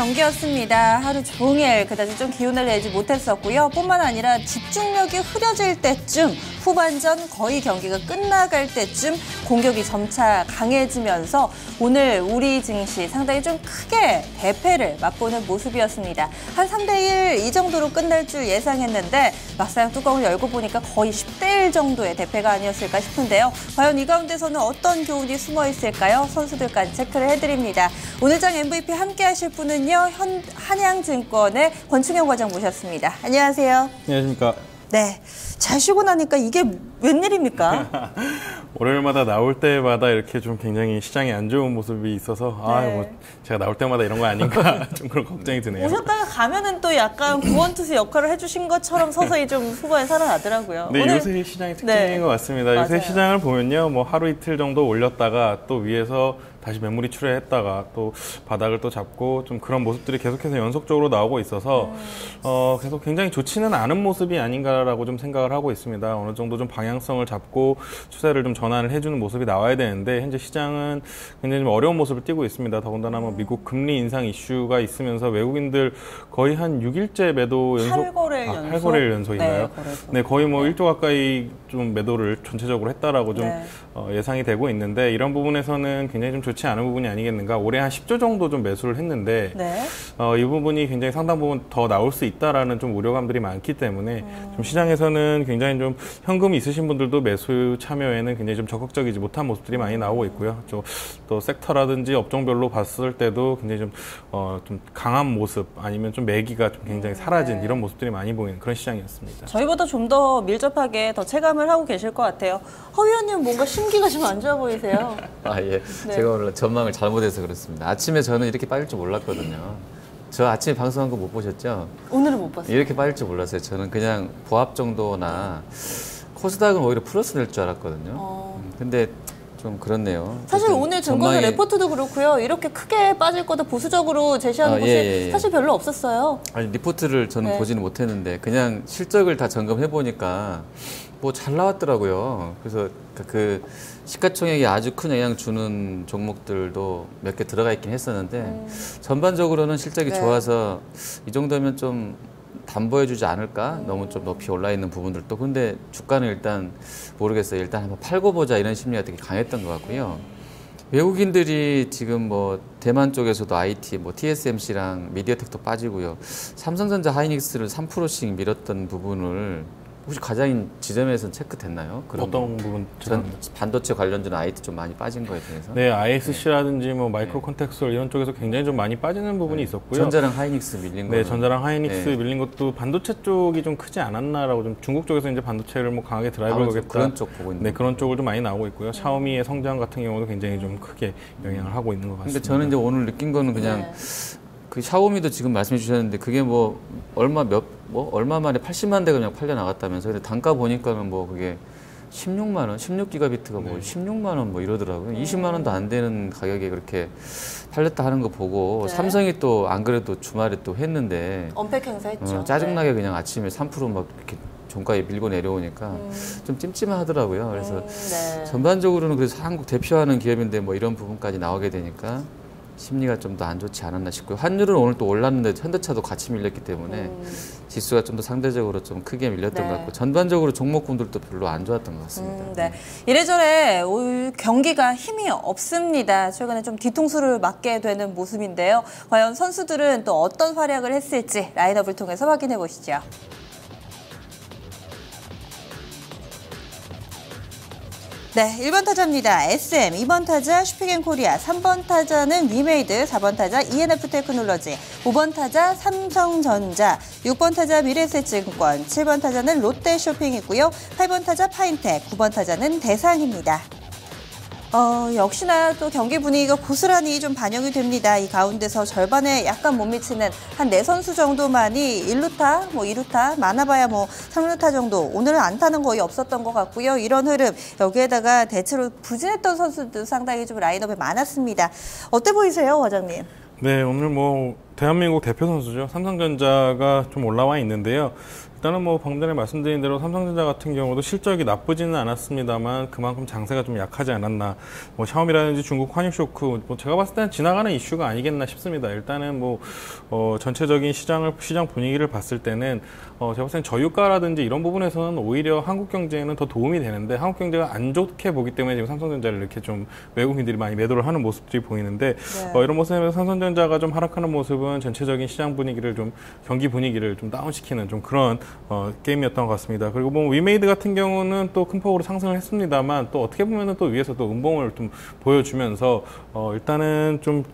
경기였습니다. 하루 종일 그다지 좀 기운을 내지 못했었고요. 뿐만 아니라 집중력이 흐려질 때쯤, 후반전 거의 경기가 끝나갈 때쯤 공격이 점차 강해지면서 오늘 우리 증시 상당히 좀 크게 대패를 맛보는 모습이었습니다. 한 3대1 이 정도로 끝날 줄 예상했는데 막상 뚜껑을 열고 보니까 거의 10대1 정도의 대패가 아니었을까 싶은데요. 과연 이 가운데서는 어떤 교훈이 숨어 있을까요? 선수들까지 체크를 해드립니다. 오늘 장 MVP 함께 하실 분은요, 한양증권의 권충현 과장 모셨습니다. 안녕하세요. 안녕하십니까. 네, 잘 쉬고 나니까 이게 웬일입니까? 월요일마다 나올 때마다 이렇게 좀 굉장히 시장이 안 좋은 모습이 있어서 뭐 제가 나올 때마다 이런 거 아닌가 좀 그런 걱정이 드네요. 오셨다가 가면은 또 약간 구원투수 역할을 해주신 것처럼 서서히 좀 후반에 살아나더라고요. 네, 오늘... 요새 시장의 특징인 것 같습니다. 맞아요. 요새 시장을 보면요, 뭐 하루 이틀 정도 올렸다가 또 위에서 다시 매물이 출회했다가 또 바닥을 또 잡고 좀 그런 모습들이 계속해서 연속적으로 나오고 있어서 계속 굉장히 좋지는 않은 모습이 아닌가라고 좀 생각을 하고 있습니다. 어느 정도 좀 방향성을 잡고 추세를 좀 전환을 해주는 모습이 나와야 되는데 현재 시장은 굉장히 좀 어려운 모습을 띠고 있습니다. 더군다나 뭐 미국 금리 인상 이슈가 있으면서 외국인들 거의 한 6일째 매도 연속, 8거래일 연속인가요? 네, 거의 뭐 1조 가까이 좀 매도를 전체적으로 했다라고 좀 예상이 되고 있는데 이런 부분에서는 굉장히 좀 좋지 않은 부분이 아니겠는가. 올해 한 10조 정도 좀 매수를 했는데 이 부분이 굉장히 상당 부분 더 나올 수 있다라는 좀 우려감들이 많기 때문에 좀 시장에서는 굉장히 좀 현금이 있으신 분들도 매수 참여에는 굉장히 좀 적극적이지 못한 모습들이 많이 나오고 있고요. 또 섹터라든지 업종별로 봤을 때도 굉장히 좀 강한 모습 아니면 좀 매기가 좀 굉장히 사라진 이런 모습들이 많이 보이는 그런 시장이었습니다. 저희보다 좀 더 밀접하게 더 체감을 하고 계실 것 같아요. 허 위원님 뭔가 심기가 좀 안 좋아 보이세요? 예. 네. 제가 오늘 전망을 잘못해서 그렇습니다. 아침에 저는 이렇게 빠질 줄 몰랐거든요. 저 아침에 방송한 거 못 보셨죠? 오늘은 못 봤어요. 이렇게 빠질 줄 몰랐어요. 저는 그냥 보합 정도나 코스닥은 오히려 플러스 낼 줄 알았거든요. 근데 좀 그렇네요. 사실 오늘 증권의 레포트도 그렇고요. 이렇게 크게 빠질 거다 보수적으로 제시하는 곳이 사실 별로 없었어요. 아니, 리포트를 저는 보지는 못했는데 그냥 실적을 다 점검해 보니까 뭐 잘 나왔더라고요. 그래서 그 시가총액이 아주 큰 영향 주는 종목들도 몇 개 들어가 있긴 했었는데 전반적으로는 실적이 좋아서 이 정도면 좀 담보해주지 않을까? 너무 좀 높이 올라 있는 부분들도. 근데 주가는 일단 모르겠어요. 일단 한번 팔고 보자 이런 심리가 되게 강했던 것 같고요. 외국인들이 지금 뭐 대만 쪽에서도 IT, 뭐 TSMC랑 미디어텍도 빠지고요. 삼성전자 하이닉스를 3%씩 밀었던 부분을 혹시 과장님 지점에서는 체크됐나요? 어떤 부분? 반도체 관련주는 IT 좀 많이 빠진 거에 대해서? 네, ISC라든지 뭐 마이크로 컨텍스얼 이런 쪽에서 굉장히 좀 많이 빠지는 부분이 있었고요. 전자랑 하이닉스 밀린 거. 네, 전자랑 하이닉스 밀린 것도 반도체 쪽이 좀 크지 않았나라고 좀 중국 쪽에서 이제 반도체를 뭐 강하게 드라이브를 거겠다. 그런 쪽 보고 있는. 네, 그런 쪽을 좀 많이 나오고 있고요. 샤오미의 성장 같은 경우도 굉장히 좀 크게 영향을 하고 있는 것 같습니다. 근데 저는 이제 오늘 느낀 거는 그냥 그 샤오미도 지금 말씀해 주셨는데 그게 뭐 얼마 만에 80만 대가 그냥 팔려 나갔다면서. 근데 단가 보니까는 뭐 그게 16만 원, 16기가비트가 뭐 16만 원 뭐 이러더라고요. 20만 원도 안 되는 가격에 그렇게 팔렸다 하는 거 보고 삼성이 또 안 그래도 주말에 또 했는데 언팩 행사했죠. 짜증나게 그냥 아침에 3% 이렇게 종가에 밀고 내려오니까 좀 찜찜하더라고요. 그래서 전반적으로는 그래서 한국 대표하는 기업인데 뭐 이런 부분까지 나오게 되니까 심리가 좀 더 안 좋지 않았나 싶고요. 환율은 오늘 또 올랐는데 현대차도 같이 밀렸기 때문에 지수가 좀 더 상대적으로 좀 크게 밀렸던 것 같고 전반적으로 종목군들도 별로 안 좋았던 것 같습니다. 이래저래 경기가 힘이 없습니다. 최근에 좀 뒤통수를 맞게 되는 모습인데요. 과연 선수들은 또 어떤 활약을 했을지 라인업을 통해서 확인해 보시죠. 네, 1번 타자입니다. SM, 2번 타자 슈피겐코리아, 3번 타자는 위메이드, 4번 타자 ENF 테크놀로지, 5번 타자 삼성전자, 6번 타자 미래에셋증권, 7번 타자는 롯데쇼핑이고요. 8번 타자 파인텍, 9번 타자는 대상입니다. 역시나 또 경기 분위기가 고스란히 좀 반영이 됩니다. 이 가운데서 절반에 약간 못 미치는 한 4선수 정도만이 1루타, 뭐 2루타, 많아봐야 뭐 3루타 정도. 오늘은 안타는 거의 없었던 것 같고요. 이런 흐름, 여기에다가 대체로 부진했던 선수도 상당히 좀 라인업에 많았습니다. 어때 보이세요, 과장님? 네, 오늘 뭐 대한민국 대표 선수죠. 삼성전자가 좀 올라와 있는데요. 일단은 뭐 방금 전에 말씀드린 대로 삼성전자 같은 경우도 실적이 나쁘지는 않았습니다만 그만큼 장세가 좀 약하지 않았나. 뭐 샤오미라든지 중국 환율 쇼크, 뭐 제가 봤을 때는 지나가는 이슈가 아니겠나 싶습니다. 일단은 뭐 전체적인 시장 분위기를 봤을 때는 제가 봤을 때는 저유가라든지 이런 부분에서는 오히려 한국 경제에는 더 도움이 되는데 한국 경제가 안 좋게 보기 때문에 지금 삼성전자를 이렇게 좀 외국인들이 많이 매도를 하는 모습들이 보이는데 이런 모습에서 삼성전자가 좀 하락하는 모습은 전체적인 시장 분위기를 좀 경기 분위기를 좀 다운시키는 좀 그런 게임이었던 것 같습니다. 그리고 뭐 위메이드 같은 경우는 또 큰 폭으로 상승을 했습니다만 또 어떻게 보면은 또 위에서 또 음봉을 좀 보여주면서 일단은 좀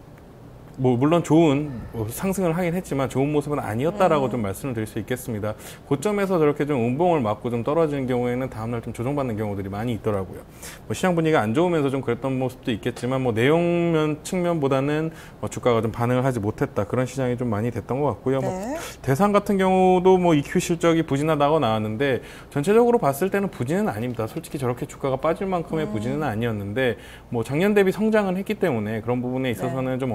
뭐 물론 좋은 상승을 하긴 했지만 좋은 모습은 아니었다라고 좀 말씀을 드릴 수 있겠습니다. 고점에서 저렇게 좀 음봉을 맞고 좀 떨어지는 경우에는 다음날 좀 조정받는 경우들이 많이 있더라고요. 뭐 시장 분위기가 안 좋으면서 좀 그랬던 모습도 있겠지만 뭐 내용면 측면보다는 주가가 좀 반응을 하지 못했다 그런 시장이 좀 많이 됐던 것 같고요. 뭐 대상 같은 경우도 뭐 EQ 실적이 부진하다고 나왔는데 전체적으로 봤을 때는 부진은 아닙니다. 솔직히 저렇게 주가가 빠질 만큼의 부진은 아니었는데 뭐 작년 대비 성장은 했기 때문에 그런 부분에 있어서는 좀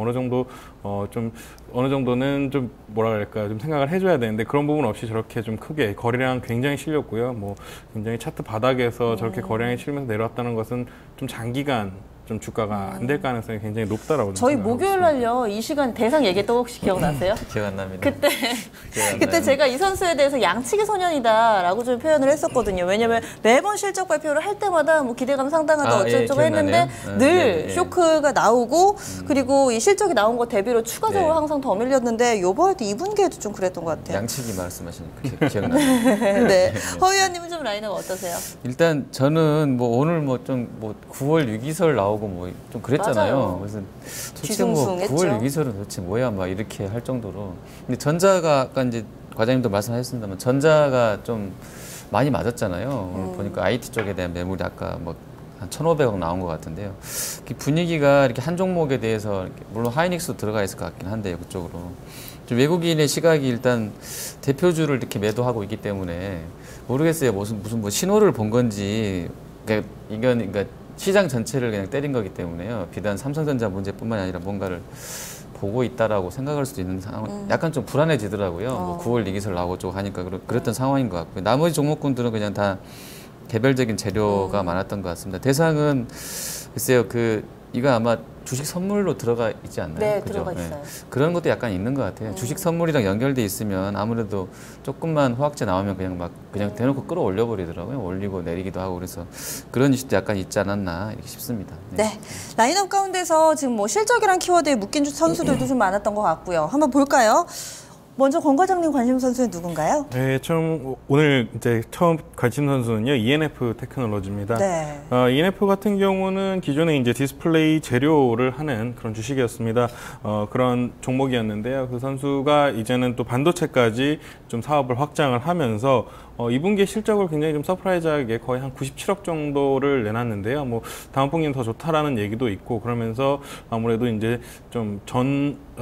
어느 정도는 좀 뭐라 그럴까 좀 생각을 해줘야 되는데 그런 부분 없이 저렇게 좀 크게 거래량 굉장히 실렸고요. 뭐 굉장히 차트 바닥에서 저렇게 거래량이 실면서 내려왔다는 것은 좀 장기간 좀 주가가 안 될 가능성이 굉장히 높다라고 저희 목요일 날요 이 시간 대상 얘기했던 거 혹시 기억나세요? 기억 안 납니다. 그때 제가 이 선수에 대해서 양치기 소년이다라고 좀 표현을 했었거든요. 왜냐면 매번 실적 발표를 할 때마다 뭐 기대감 상당하다 어쩌고저쩌고 했는데 늘 쇼크가 나오고 그리고 이 실적이 나온 거 대비로 추가적으로 항상 더 밀렸는데 요번 2분기에도 좀 그랬던 것 같아요. 양치기 말씀하시니까 기억나요. 네. 허 의원님은 좀 라인업 어떠세요? 일단 저는 뭐 오늘 뭐 좀 뭐 9월 유기설 나오고 뭐 좀 그랬잖아요. 맞아요. 그래서 도대체 뭐 9월 유기설은 도대체 뭐야 막 이렇게 할 정도로. 근데 전자가 아까 이제 과장님도 말씀하셨습니다만 전자가 좀 많이 맞았잖아요. 오늘 보니까 IT 쪽에 대한 매물이 아까 뭐 한 1,500억 나온 것 같은데요. 분위기가 이렇게 한 종목에 대해서 이렇게 물론 하이닉스도 들어가 있을 것 같긴 한데요. 그쪽으로. 좀 외국인의 시각이 일단 대표주를 이렇게 매도하고 있기 때문에 모르겠어요. 무슨 뭐 신호를 본 건지 그러니까 시장 전체를 그냥 때린 거기 때문에요. 비단 삼성전자 문제뿐만 아니라 뭔가를 보고 있다라고 생각할 수도 있는 상황. 약간 좀 불안해지더라고요. 뭐 9월 리기설 나오고 쭉 하니까 그랬던 상황인 것 같고요. 나머지 종목군들은 그냥 다 개별적인 재료가 많았던 것 같습니다. 대상은 글쎄요, 이거 아마 주식 선물로 들어가 있지 않나요? 네, 그죠? 들어가 있어요. 그런 것도 약간 있는 것 같아요. 주식 선물이랑 연결돼 있으면 아무래도 조금만 호황제 나오면 그냥 대놓고 끌어올려 버리더라고요. 올리고 내리기도 하고 그래서 그런 이슈도 약간 있지 않았나 이렇게 싶습니다. 네. 라인업 가운데서 지금 뭐 실적이란 키워드에 묶인 선수들도 좀 많았던 것 같고요. 한번 볼까요? 먼저 권 과장님 관심 선수는 누군가요? 네, 오늘 이제 처음 관심 선수는요, ENF 테크놀로지입니다. 네. ENF 같은 경우는 기존에 이제 디스플레이 재료를 하는 그런 주식이었습니다. 그런 종목이었는데요. 그 선수가 이제는 또 반도체까지 좀 사업을 확장을 하면서 2분기에 실적을 굉장히 좀 서프라이즈하게 거의 한 97억 정도를 내놨는데요. 뭐 다음 분기는 더 좋다라는 얘기도 있고 그러면서 아무래도 이제 좀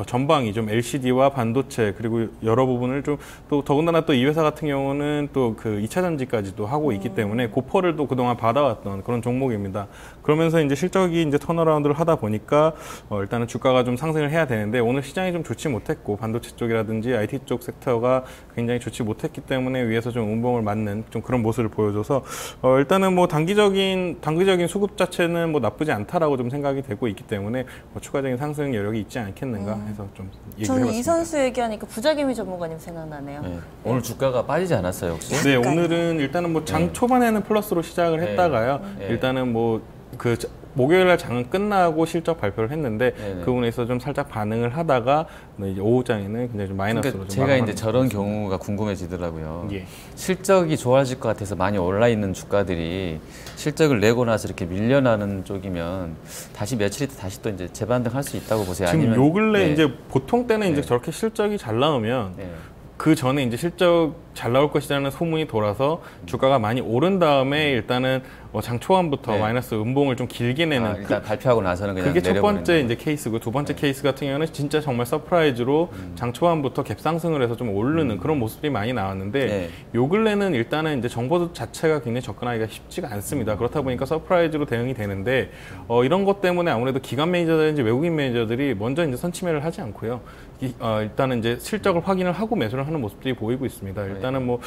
전방이 좀 LCD와 반도체 그리고 여러 부분을 좀 또 더군다나 또 이 회사 같은 경우는 또 그 2차 전지까지도 하고 있기 때문에 고퍼를 또 그동안 받아왔던 그런 종목입니다. 그러면서 이제 실적이 이제 턴어라운드를 하다 보니까 일단은 주가가 좀 상승을 해야 되는데 오늘 시장이 좀 좋지 못했고 반도체 쪽이라든지 IT 쪽 섹터가 굉장히 좋지 못했기 때문에 위에서 좀 음봉을 맞는 좀 그런 모습을 보여줘서 일단은 뭐 단기적인 수급 자체는 뭐 나쁘지 않다라고 좀 생각이 되고 있기 때문에 뭐 추가적인 상승 여력이 있지 않겠는가 해서 좀 얘기해봤습니다. 저는 이 선수 얘기하니까 부자개미 전문가님 생각나네요. 네. 오늘 주가가 빠지지 않았어요 혹시? 네, 오늘은 일단은 뭐 장 초반에는 플러스로 시작을 했다가요. 일단은 뭐 목요일날 장은 끝나고 실적 발표를 했는데 그 부분에서 좀 살짝 반응을 하다가 이제 오후장에는 굉장히 좀 마이너스로 그러니까 좀 제가 이제 저런 경우가 궁금해지더라고요. 예. 실적이 좋아질 것 같아서 많이 올라 있는 주가들이 실적을 내고 나서 이렇게 밀려나는 쪽이면 다시 며칠 있다 다시 또 이제 재반등할 수 있다고 보세요. 지금 아니면 요 근래 이제 보통 때는 이제 저렇게 실적이 잘 나오면 그 전에 이제 실적 잘 나올 것이라는 소문이 돌아서 주가가 많이 오른 다음에 일단은 장 초반부터 네. 마이너스 음봉을 좀 길게 내는 일단 발표하고 나서는 그냥 그게 첫 내려버리는 번째 이제 케이스고 두 번째 케이스 같은 경우는 진짜 정말 서프라이즈로 장 초반부터 갭상승을 해서 좀 오르는 그런 모습들이 많이 나왔는데 네. 요 근래는 일단은 이제 정보 자체가 굉장히 접근하기가 쉽지가 않습니다. 그렇다 보니까 서프라이즈로 대응이 되는데 이런 것 때문에 아무래도 기관 매니저든지 외국인 매니저들이 먼저 이제 선침해를 하지 않고요. 일단은 이제 실적을 확인을 하고 매수를 하는 모습들이 보이고 있습니다. 일단은 뭐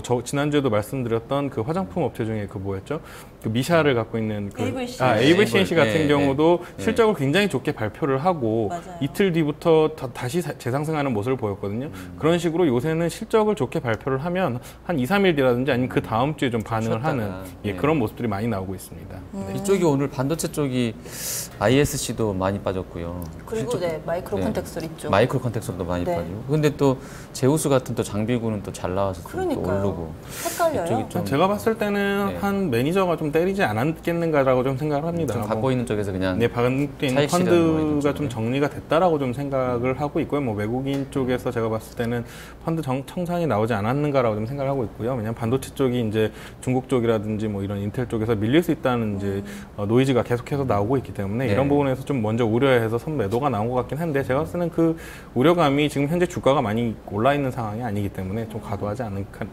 저 지난주에도 말씀드렸던 그 화장품 업체 중에 그 뭐였죠? 그 미샤를 갖고 있는 그 AVCNC 같은 경우도 실적을 굉장히 좋게 발표를 하고 맞아요. 이틀 뒤부터 다시 재상승하는 모습을 보였거든요. 그런 식으로 요새는 실적을 좋게 발표를 하면 한 2, 3일 뒤라든지 아니면 그 다음 주에 좀 반응을 하는 그런 모습들이 많이 나오고 있습니다. 네. 이쪽이 오늘 반도체 쪽이 ISC도 많이 빠졌고요. 그리고 마이크로 컨텍스터 있죠. 마이크로 컨텍스터도 많이 빠지고. 근데 또 제우스 같은 또 장비구는 또 잘 나와서 또 오르고. 헷갈려요. 좀 제가 봤을 때는 한 매니저가 좀 때리지 않았겠는가라고 좀 생각을 합니다. 좀 갖고 있는 쪽에서 그냥 방금 있는 펀드가 좀 정리가 됐다라고 좀 생각을 하고 있고요. 뭐 외국인 쪽에서 제가 봤을 때는 펀드 청산이 나오지 않았는가라고 좀 생각을 하고 있고요. 왜냐하면 반도체 쪽이 이제 중국 쪽이라든지 뭐 이런 인텔 쪽에서 밀릴 수 있다는 이제 노이즈가 계속해서 나오고 있기 때문에 이런 부분에서 좀 먼저 우려해서 선매도가 나온 것 같긴 한데 제가 봤을 때는 그 우려감이 지금 현재 주가가 많이 올라 있는 상황이 아니기 때문에 좀 과도하지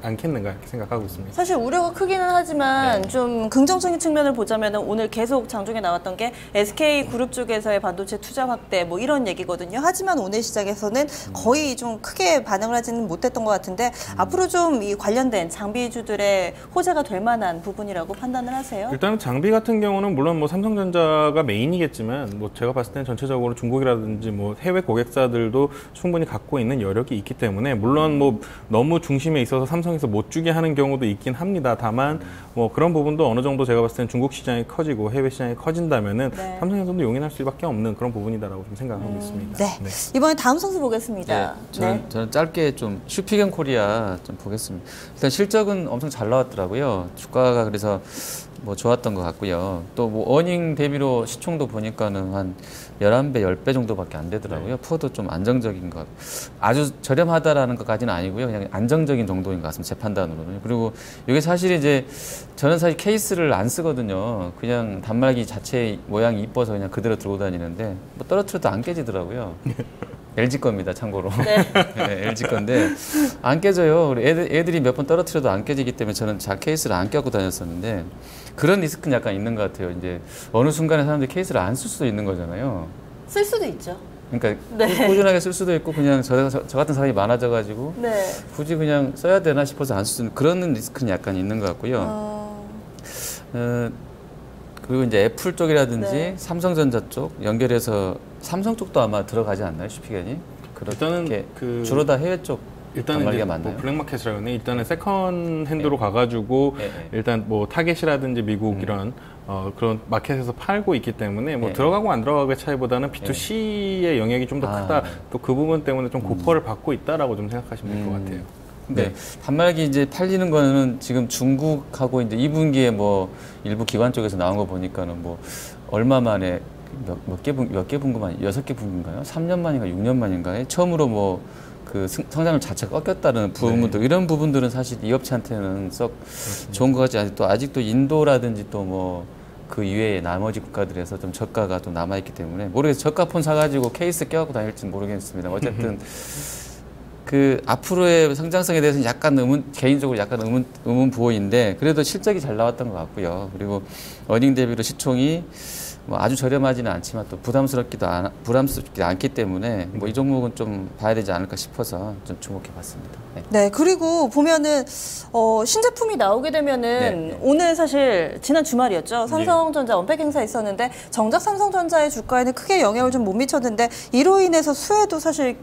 않겠는가 이렇게 생각하고 있습니다. 사실 우려가 크기는 하지만 좀 긍정적인 측면을 보자면 오늘 계속 장중에 나왔던 게 SK그룹 쪽에서의 반도체 투자 확대 뭐 이런 얘기거든요. 하지만 오늘 시장에서는 거의 좀 크게 반응을 하지는 못했던 것 같은데 앞으로 좀 이 관련된 장비주들의 호재가 될 만한 부분이라고 판단을 하세요? 일단은 장비 같은 경우는 물론 뭐 삼성전자가 메인이겠지만 뭐 제가 봤을 때는 전체적으로 중국이라든지 뭐 해외 고객사들도 충분히 갖고 있는 여력이 있기 때문에 물론 뭐 너무 중심에 있어서 삼성에서 못 주게 하는 경우도 있긴 합니다. 다만 뭐 그런 부분도 어느 정도 제가 봤을 때는 중국 시장이 커지고 해외 시장이 커진다면은 삼성에서도 용인할 수밖에 없는 그런 부분이다라고 좀 생각하고 있습니다. 네. 이번에 다음 선수 보겠습니다. 저는 짧게 좀 슈피겐 코리아 좀 보겠습니다. 일단 실적은 엄청 잘 나왔더라고요. 주가가 그래서 뭐 좋았던 것 같고요. 또 뭐 어닝 대비로 시총도 보니까는 한 11배, 10배 정도밖에 안 되더라고요. 푸어도 좀 안정적인 것. 아주 저렴하다라는 것까지는 아니고요. 그냥 안정적인 정도인 것 같습니다. 제 판단으로는. 그리고 이게 사실 이제 저는 사실 케이스를 안 쓰거든요. 그냥 단말기 자체 모양이 이뻐서 그냥 그대로 들고 다니는데 뭐 떨어뜨려도 안 깨지더라고요. LG 겁니다, 참고로. 네, LG 건데 안 깨져요. 애들이 몇 번 떨어뜨려도 안 깨지기 때문에 저는 케이스를 안 껴고 다녔었는데 그런 리스크는 약간 있는 것 같아요. 이제 어느 순간에 사람들이 케이스를 안 쓸 수도 있는 거잖아요. 쓸 수도 있죠. 그러니까 꾸준하게 쓸 수도 있고 그냥 저 같은 사람이 많아져가지고 굳이 그냥 써야 되나 싶어서 안 쓰는 그런 리스크는 약간 있는 것 같고요. 그리고 이제 애플 쪽이라든지 삼성전자 쪽 연결해서 삼성 쪽도 아마 들어가지 않나요, 슈피겐이? 일단은 주로 다 해외 쪽 일단은 이제 뭐 블랙마켓이라고 하네. 일단은 세컨 핸드로 가가지고 일단 뭐 타겟이라든지 미국 이런 그런 마켓에서 팔고 있기 때문에 뭐 들어가고 안 들어가고의 차이보다는 B2C의 영역이 좀 더 크다. 또 그 부분 때문에 좀 고퍼를 받고 있다라고 좀 생각하시면 될 것 같아요. 네. 단말기 이제 팔리는 거는 지금 중국하고 이제 2분기에 뭐 일부 기관 쪽에서 나온 거 보니까는 뭐 얼마 만에 몇 개 분기 만 6개 분기인가요? 3년 만인가 6년 만인가에 처음으로 뭐 그 성장률 자체가 꺾였다는 부분도 이런 부분들은 사실 이 업체한테는 썩 좋은 것 같지 않아요. 아직도 인도라든지 또 뭐 그 이외에 나머지 국가들에서 좀 저가가 좀 남아있기 때문에 모르겠어요. 저가 폰 사가지고 케이스 껴갖고 다닐지는 모르겠습니다. 어쨌든 그 앞으로의 성장성에 대해서는 약간 개인적으로 약간 의문부호인데 그래도 실적이 잘 나왔던 것 같고요. 그리고 어닝 대비로 시총이 뭐 아주 저렴하지는 않지만 또 부담스럽지 않기 때문에 뭐 이 종목은 좀 봐야 되지 않을까 싶어서 좀 주목해봤습니다. 네, 그리고 보면은 신제품이 나오게 되면은 오늘 사실 지난 주말이었죠. 삼성전자 언팩 행사 있었는데 정작 삼성전자의 주가에는 크게 영향을 좀 못 미쳤는데 이로 인해서 수혜도 사실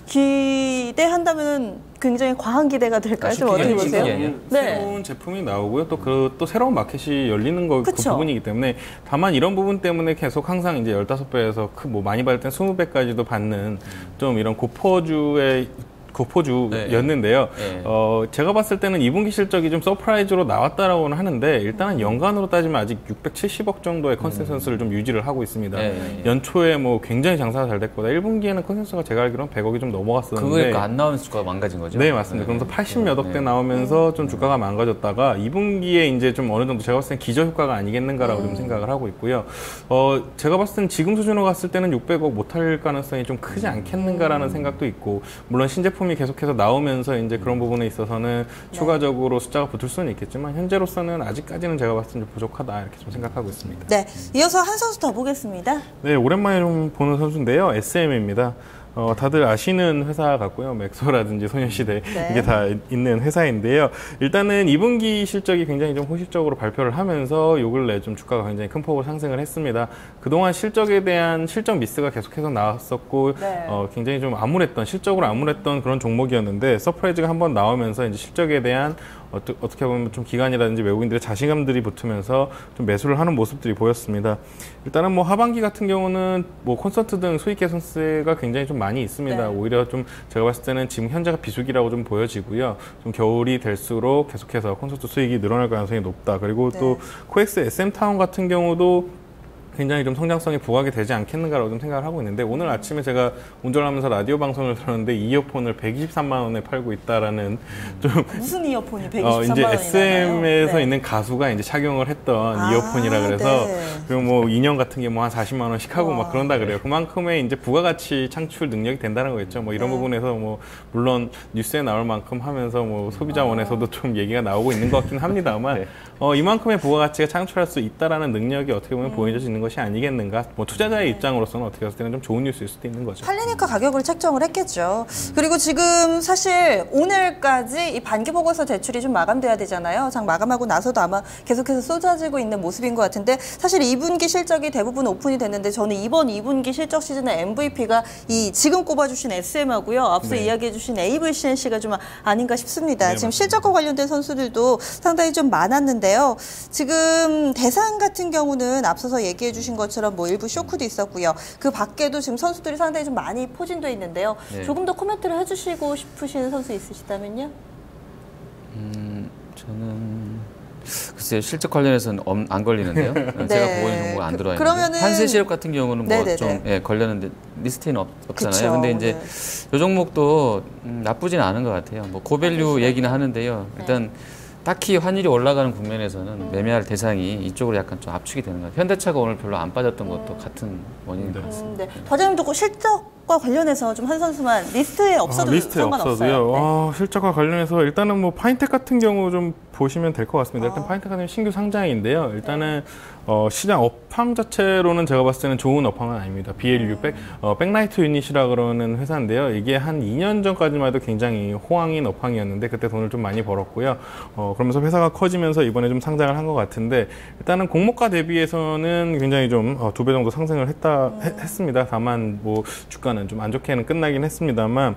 기대한다면 굉장히 과한 기대가 될까요? 좀 어떻게 보세요? 새로운 제품이 나오고요. 또 새로운 마켓이 열리는 그 부분이기 때문에 다만 이런 부분 때문에 계속 항상 이제 15배에서 뭐 많이 받을 땐 20배까지도 받는 좀 이런 고퍼주의 고포주였는데요. 네. 제가 봤을 때는 2분기 실적이 좀 서프라이즈로 나왔다라고는 하는데 일단은 연간으로 따지면 아직 670억 정도의 컨센서스를 좀 유지를 하고 있습니다. 연초에 뭐 굉장히 장사가 잘 됐고 1분기에는 컨센서스가 제가 알기로는 100억이 좀 넘어갔었는데 그거니까 안 나오면서 주가가 망가진 거죠? 네, 맞습니다. 그러면서 80몇 억대 나오면서 좀 주가가 망가졌다가 2분기에 이제 좀 어느 정도 제가 봤을 땐 기저효과가 아니겠는가라고 좀 생각을 하고 있고요. 제가 봤을 때는 지금 수준으로 갔을 때는 600억 못할 가능성이 좀 크지 않겠는가라는 생각도 있고, 물론 신제품이 계속해서 나오면서 이제 그런 부분에 있어서는 추가적으로 숫자가 붙을 수는 있겠지만 현재로서는 아직까지는 제가 봤을 때 좀 부족하다 이렇게 좀 생각하고 있습니다. 네, 이어서 한 선수 더 보겠습니다. 네, 오랜만에 좀 보는 선수인데요. SM입니다. 다들 아시는 회사 같고요. 맥소라든지 소녀시대 이게 다 있는 회사인데요. 일단은 2분기 실적이 굉장히 좀 호실적으로 발표를 하면서 요 근래 좀 주가가 굉장히 큰 폭으로 상승을 했습니다. 그동안 실적에 대한 실적 미스가 계속해서 나왔었고 굉장히 좀 실적으로 암울했던 그런 종목이었는데 서프라이즈가 한번 나오면서 이제 실적에 대한 어떻게 보면 좀 기관이라든지 외국인들의 자신감들이 붙으면서 좀 매수를 하는 모습들이 보였습니다. 일단은 뭐 하반기 같은 경우는 뭐 콘서트 등 수익 개선세가 굉장히 좀 많이 있습니다. 오히려 좀 제가 봤을 때는 지금 현재가 비수기라고 좀 보여지고요. 좀 겨울이 될수록 계속해서 콘서트 수익이 늘어날 가능성이 높다. 그리고 또 코엑스 SM타운 같은 경우도 굉장히 좀 성장성이 부각이 되지 않겠는가라고 좀 생각을 하고 있는데 오늘 아침에 제가 운전하면서 라디오 방송을 들었는데 이어폰을 123만 원에 팔고 있다라는 좀 무슨 이어폰이 123만 이제 원이나요? SM에서 있는 가수가 이제 착용을 했던 이어폰이라 그래서 그리고 뭐 인형 같은 게 뭐 한 40만 원씩 하고 막 그런다 그래요. 그만큼의 이제 부가가치 창출 능력이 된다는 거겠죠. 뭐 이런 부분에서 뭐 물론 뉴스에 나올 만큼 하면서 뭐 소비자원에서도 좀 얘기가 나오고 있는 것 같긴 합니다만 이만큼의 부가가치가 창출할 수 있다라는 능력이 어떻게 보면 보여져 있는 것이 아니겠는가. 뭐 투자자의 입장으로서는 어떻게 봤을 때는 좀 좋은 뉴스일 수도 있는 거죠. 팔리니까 가격을 책정을 했겠죠. 그리고 지금 사실 오늘까지 이 반기 보고서 제출이 좀 마감돼야 되잖아요. 장 마감하고 나서도 아마 계속해서 쏟아지고 있는 모습인 것 같은데 사실 2분기 실적이 대부분 오픈이 됐는데 저는 이번 2분기 실적 시즌의 MVP가 이 지금 꼽아주신 SM하고요. 앞서 이야기해주신 AVCNC가 좀 아닌가 싶습니다. 지금 실적과 관련된 선수들도 상당히 좀 많았는데요. 지금 대상 같은 경우는 앞서서 얘기해 주신 것처럼 뭐 일부 쇼크도 있었고요. 그 밖에도 지금 선수들이 상당히 좀 많이 포진돼 있는데요. 조금 더 코멘트를 해주시고 싶으신 선수 있으시다면요? 저는 글쎄요, 실적 관련해서는 안 걸리는데요. 제가 보고 있는 정보가 안 들어와 있는데 그러면은 한세시럽 같은 경우는 뭐 좀 걸렸는데 리스트에는 없잖아요. 근데 이제 이 종목도 나쁘지는 않은 것 같아요. 뭐 고밸류 얘기는 하는데요. 일단 딱히 환율이 올라가는 국면에서는 매매할 대상이 이쪽으로 약간 좀 압축이 되는 것 같아요. 현대차가 오늘 별로 안 빠졌던 것도 같은 원인인 것 같습니다. 과장님도 실적과 관련해서 좀 한 선수만 리스트에 없어도 리스트에 상관없어요. 없어도요. 실적과 관련해서 일단은 뭐 파인텍 같은 경우 좀 보시면 될 것 같습니다. 일단 파인텍 같은 경우 신규 상장인데요. 일단은 시장 업황 자체로는 제가 봤을 때는 좋은 업황은 아닙니다. BL600 백라이트 유닛이라 그러는 회사인데요. 이게 한 2년 전까지만 해도 굉장히 호황인 업황이었는데 그때 돈을 좀 많이 벌었고요. 그러면서 회사가 커지면서 이번에 좀 상장을 한 것 같은데 일단은 공모가 대비해서는 굉장히 좀 2배 정도 상승을 했습니다. 다만 뭐 주가는 좀 안 좋게는 끝나긴 했습니다만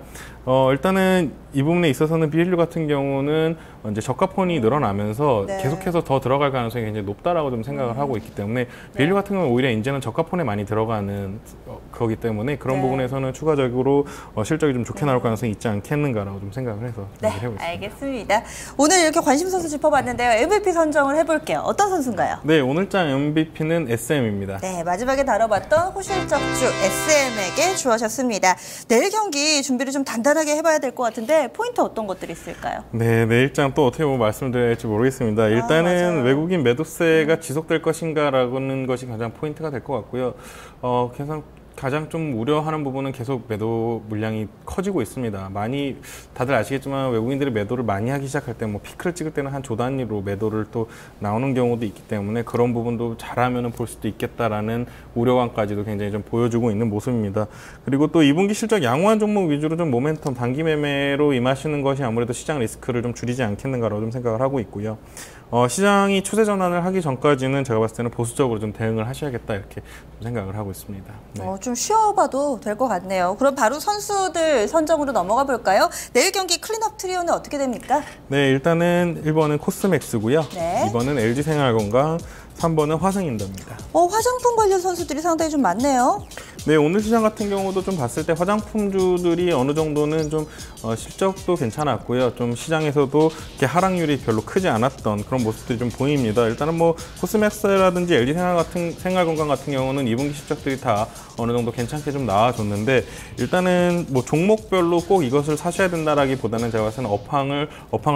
일단은 이 부분에 있어서는 BLU 같은 경우는 이제 저가폰이 늘어나면서 계속해서 더 들어갈 가능성이 굉장히 높다라고 좀 생각을 하고 있기 때문에 BLU 같은 경우는 오히려 이제는 저가폰에 많이 들어가는 거기 때문에 그런 부분에서는 추가적으로 실적이 좀 좋게 나올 가능성이 있지 않겠는가라고 좀 생각을 해서 얘기를 해보겠습니다. 알겠습니다. 오늘 이렇게 관심 선수 짚어봤는데요. MVP 선정을 해볼게요. 어떤 선수인가요? 네, 오늘장 MVP는 SM입니다. 네, 마지막에 다뤄봤던 호실적주 SM에게 주어졌습니다. 내일 경기 준비를 좀 단단하게 해봐야 될 것 같은데 포인트 어떤 것들이 있을까요? 네, 내일장 또 어떻게 보면 말씀드려야 할지 모르겠습니다. 일단은 외국인 매도세가 지속될 것인가라는 것이 가장 포인트가 될 것 같고요. 가장 좀 우려하는 부분은 계속 매도 물량이 커지고 있습니다. 많이 다들 아시겠지만 외국인들이 매도를 많이 하기 시작할 때 뭐 피크를 찍을 때는 한 조 단위로 매도를 또 나오는 경우도 있기 때문에 그런 부분도 잘하면 볼 수도 있겠다라는 우려감까지도 굉장히 좀 보여주고 있는 모습입니다. 그리고 또 2분기 실적 양호한 종목 위주로 좀 모멘텀 단기 매매로 임하시는 것이 아무래도 시장 리스크를 좀 줄이지 않겠는가라고 좀 생각을 하고 있고요. 시장이 추세 전환을 하기 전까지는 제가 봤을 때는 보수적으로 좀 대응을 하셔야겠다 이렇게 좀 생각을 하고 있습니다. 네. 좀 쉬어봐도 될 것 같네요. 그럼 바로 선수들 선정으로 넘어가 볼까요? 내일 경기 클린업 트리오는 어떻게 됩니까? 네, 일단은 1번은 코스맥스고요. 2번은 LG생활건강, 3번은 화성인더입니다. 화장품 관련 선수들이 상당히 좀 많네요. 네, 오늘 시장 같은 경우도 좀 봤을 때 화장품주들이 어느 정도는 좀 실적도 괜찮았고요. 좀 시장에서도 이렇게 하락률이 별로 크지 않았던 그런 모습들이 좀 보입니다. 일단은 뭐 코스맥스라든지 LG생활건강 같은 경우는 2분기 실적들이 다 어느 정도 괜찮게 좀 나와줬는데, 일단은 뭐 종목별로 꼭 이것을 사셔야 된다라기보다는 제가 봤을 때는 업황을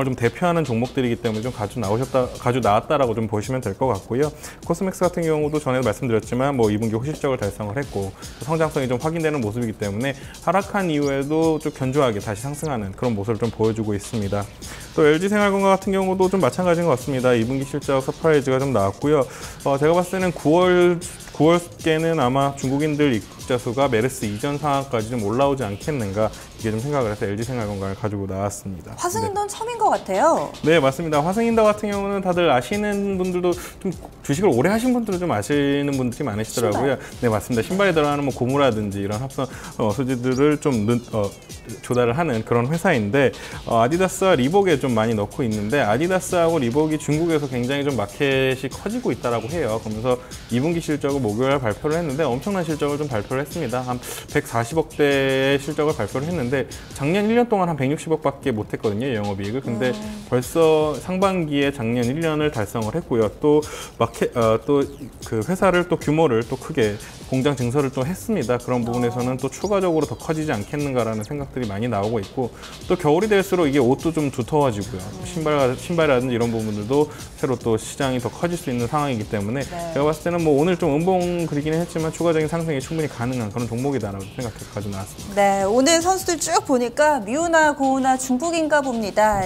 좀 대표하는 종목들이기 때문에 좀 가져 나왔다라고 좀 보시면 될 것 같고요. 코스맥스 같은 경우도 전에도 말씀드렸지만 뭐 2분기 호실적을 달성을 했고 성장성이 좀 확인되는 모습이기 때문에 하락한 이후에도 좀 견조하게 다시 상승하는 그런 모습을 좀 보여주고 있습니다. 또 LG생활건강 같은 경우도 좀 마찬가지인 것 같습니다. 2분기 실적 서프라이즈가 좀 나왔고요. 제가 봤을 때는 9월께는 아마 중국인들 입국자 수가 메르스 이전 상황까지 좀 올라오지 않겠는가, 이게 좀 생각을 해서 LG생활건강을 가지고 나왔습니다. 화승인도는 처음인 것 같아요. 네, 맞습니다. 화승인도 같은 경우는 다들 아시는 분들도 좀 주식을 오래 하신 분들은 좀 아시는 분들이 많으시더라고요. 신발. 네, 맞습니다. 신발에 들어가는 뭐 고무라든지 이런 합성 소재들을 좀 조달을 하는 그런 회사인데, 아디다스와 리복에 좀 많이 넣고 있는데, 아디다스하고 리복이 중국에서 굉장히 좀 마켓이 커지고 있다라고 해요. 그러면서 2분기 실적을 목요일 발표를 했는데 엄청난 실적을 좀 발표를 했습니다. 한 140억대의 실적을 발표를 했는데 작년 1년 동안 한 160억밖에 못했거든요, 영업이익을. 근데 벌써 상반기에 작년 1년을 달성을 했고요. 또 그 회사를 또 규모를 또 크게 공장 증설을 또 했습니다. 그런 부분에서는 또 추가적으로 더 커지지 않겠는가라는 생각들이 많이 나오고 있고, 또 겨울이 될수록 이게 옷도 좀 두터워지고요. 신발이라든지 이런 부분들도 새로 또 시장이 더 커질 수 있는 상황이기 때문에 제가 봤을 때는 뭐 오늘 좀 음봉 그리기는 했지만 추가적인 상승이 충분히 가능한 그런 종목이다라고 생각해서 가지고 나왔습니다. 네, 오늘 선수들 쭉 보니까 미우나 고우나 중국인가 봅니다.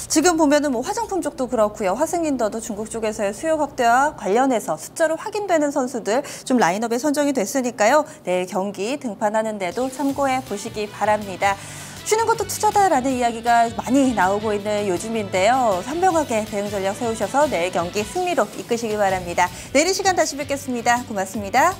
지금 보면은 뭐 화장품 쪽도 그렇고요. 화승인더도 중국 쪽에서의 수요 확대와 관련해서 숫자로 확인되는 선수들 좀 라인업에 선정이 됐으니까요. 내일 경기 등판하는데도 참고해 보시기 바랍니다. 쉬는 것도 투자다라는 이야기가 많이 나오고 있는 요즘인데요. 현명하게 대응 전략 세우셔서 내일 경기 승리로 이끄시기 바랍니다. 내일 이 시간 다시 뵙겠습니다. 고맙습니다.